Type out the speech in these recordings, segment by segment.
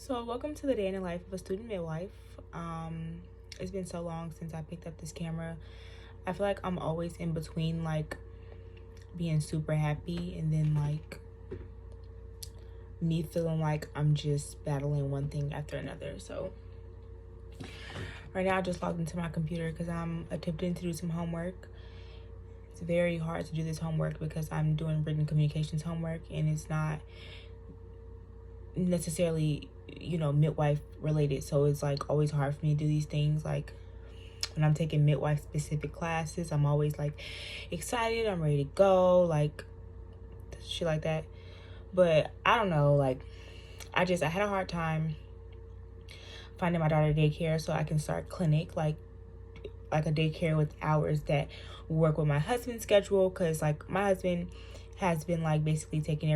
So welcome to the day in the life of a student midwife. It's been so long since I picked up this camera. I feel like I'm always in between like being super happy and then like me feeling like I'm just battling one thing after another. So right now I just logged into my computer because I'm attempting to do some homework. It's very hard to do this homework because I'm doing written communications homework and it's not necessarily midwife related, so it's like always hard for me to do these things. Like when I'm taking midwife specific classes, I'm always like excited, I'm ready to go, like shit like that. But I don't know, like I had a hard time finding my daughter daycare so I can start clinic, like a daycare with hours that work with my husband's schedule, because like my husband has been like basically taking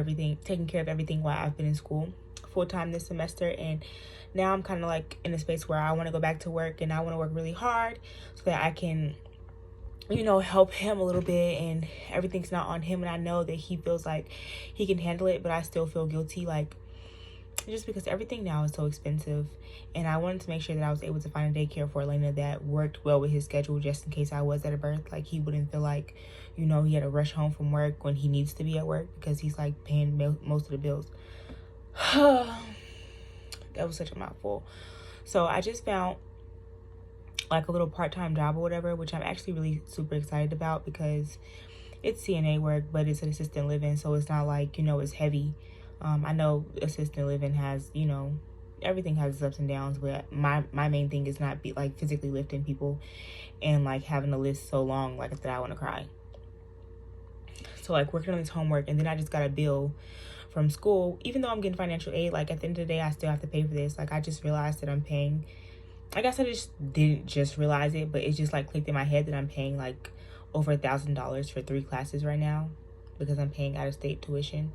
care of everything while I've been in school full-time this semester, and now I'm kind of like in a space where I want to go back to work and I want to work really hard so that I can help him a little bit and everything's not on him, and I know that he feels like he can handle it, but I still feel guilty, like just because everything now is so expensive. And I wanted to make sure that I was able to find a daycare for Elena that worked well with his schedule, just in case I was at a birth. Like he wouldn't feel like, he had to rush home from work when he needs to be at work because he's like paying most of the bills. That was such a mouthful. So I just found like a little part-time job or whatever, which I'm actually really super excited about because it's CNA work, but it's an assistant living, so it's not like, it's heavy. I know assistant living has, everything has its ups and downs, but my main thing is not be like physically lifting people and like having a list so long like that I want to cry. So like working on this homework, and then I just got a bill from school. Even though I'm getting financial aid, like at the end of the day I still have to pay for this. Like I just realized that I'm paying, I guess I just didn't just realize it, but it just like clicked in my head that I'm paying like over $1,000 for 3 classes right now because I'm paying out of state tuition.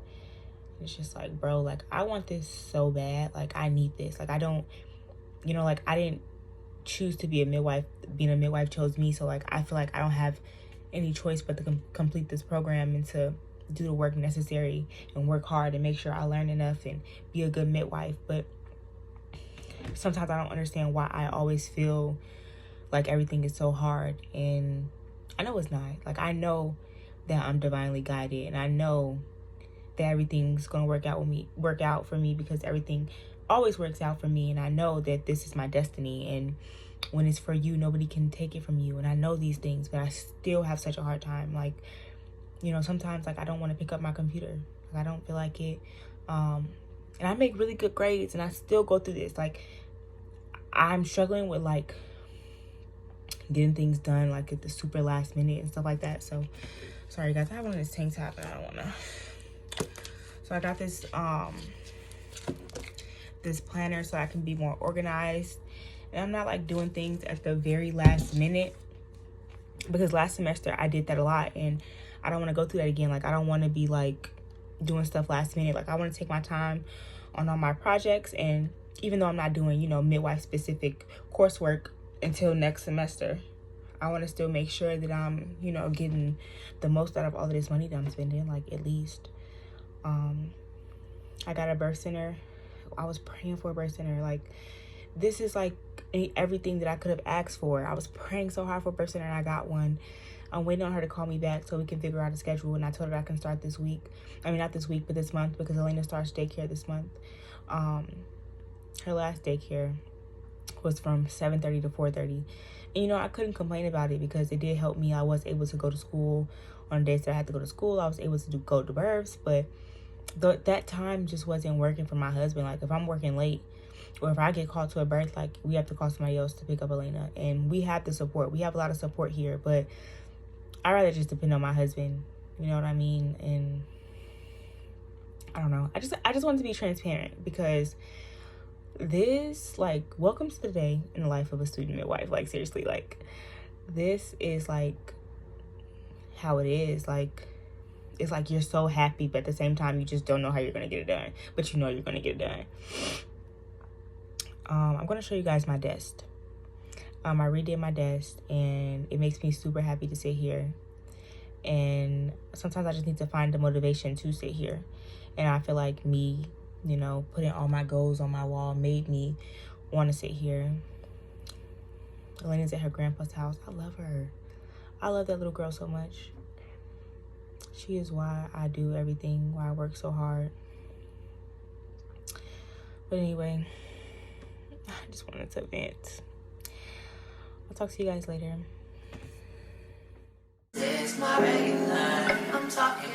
It's just like, bro, like I want this so bad. Like I need this. Like I don't, like I didn't choose to be a midwife. Being a midwife chose me. So like I feel like I don't have any choice but to complete this program and to do the work necessary and work hard and make sure I learn enough and be a good midwife. But sometimes I don't understand why I always feel like everything is so hard, and I know it's not. Like I know that I'm divinely guided, and I know that everything's gonna work out for me because everything always works out for me, and I know that this is my destiny, and when it's for you, nobody can take it from you. And I know these things, but I still have such a hard time. Like, sometimes like I don't want to pick up my computer. Like I don't feel like it. And I make really good grades, and I still go through this. Like I'm struggling with like getting things done like at the super last minute and stuff like that. So sorry guys, I have on this tank top and I don't wanna. So I got this this planner so I can be more organized, and I'm not like doing things at the very last minute, because last semester I did that a lot and I don't want to go through that again. Like I don't want to be like doing stuff last minute. Like I want to take my time on all my projects, and even though I'm not doing midwife specific coursework until next semester, I want to still make sure that I'm getting the most out of all of this money that I'm spending, like at least. I got a birth center. I was praying for a birth center. Like this is like everything that I could have asked for. I was praying so hard for a birth center and I got one. I'm waiting on her to call me back so we can figure out a schedule, and I told her I can start this week. I mean, not this week, but this month, because Elena starts daycare this month. Her last daycare was from 7:30 to 4:30. And I couldn't complain about it because it did help me. I was able to go to school on days that I had to go to school. I was able to go to births, but that time just wasn't working for my husband. Like if I'm working late or if I get called to a birth, like we have to call somebody else to pick up Elena, and we have the support. We have a lot of support here, but I'd rather just depend on my husband. You know what I mean? And I don't know. I just wanted to be transparent because this, like, welcome to the day in the life of a student midwife. Like seriously, like this is like how it is. Like it's like you're so happy, but at the same time you just don't know how you're gonna get it done, but you're gonna get it done. I'm gonna show you guys my desk. I redid my desk and it makes me super happy to sit here, and sometimes I just need to find the motivation to sit here. And I feel like me you know, putting all my goals on my wall made me want to sit here. Elena's at her grandpa's house. I love her. I love that little girl so much. She is why I do everything, why I work so hard. But anyway, I just wanted to vent. I'll talk to you guys later. It's my regular. I'm talking.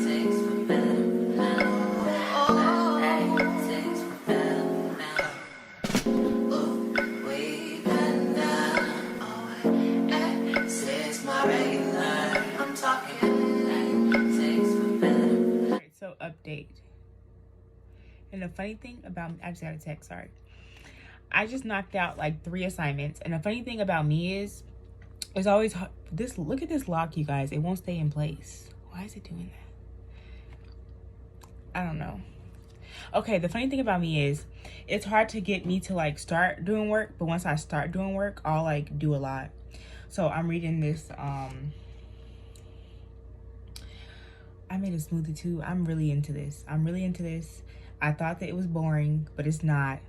Takes for better. So update. And the funny thing about I just got a text, sorry. I just knocked out like 3 assignments. And the funny thing about me is it's always hard. Look at this lock, you guys. It won't stay in place. Why is it doing that? I don't know. Okay, the funny thing about me is it's hard to get me to like start doing work, but once I start doing work, I'll like do a lot. So I'm reading this I made a smoothie too. I'm really into this. I thought that it was boring, but it's not.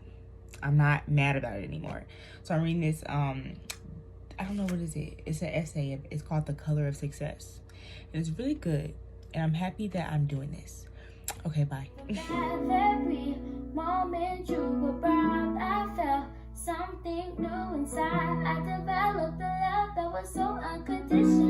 I'm not mad about it anymore. So I'm reading this, I don't know what is it. It's an essay. It's called The Color of Success. And it's really good. And I'm happy that I'm doing this. Okay, bye. Every moment you were around, I felt something new inside. I developed a love that was so unconditional.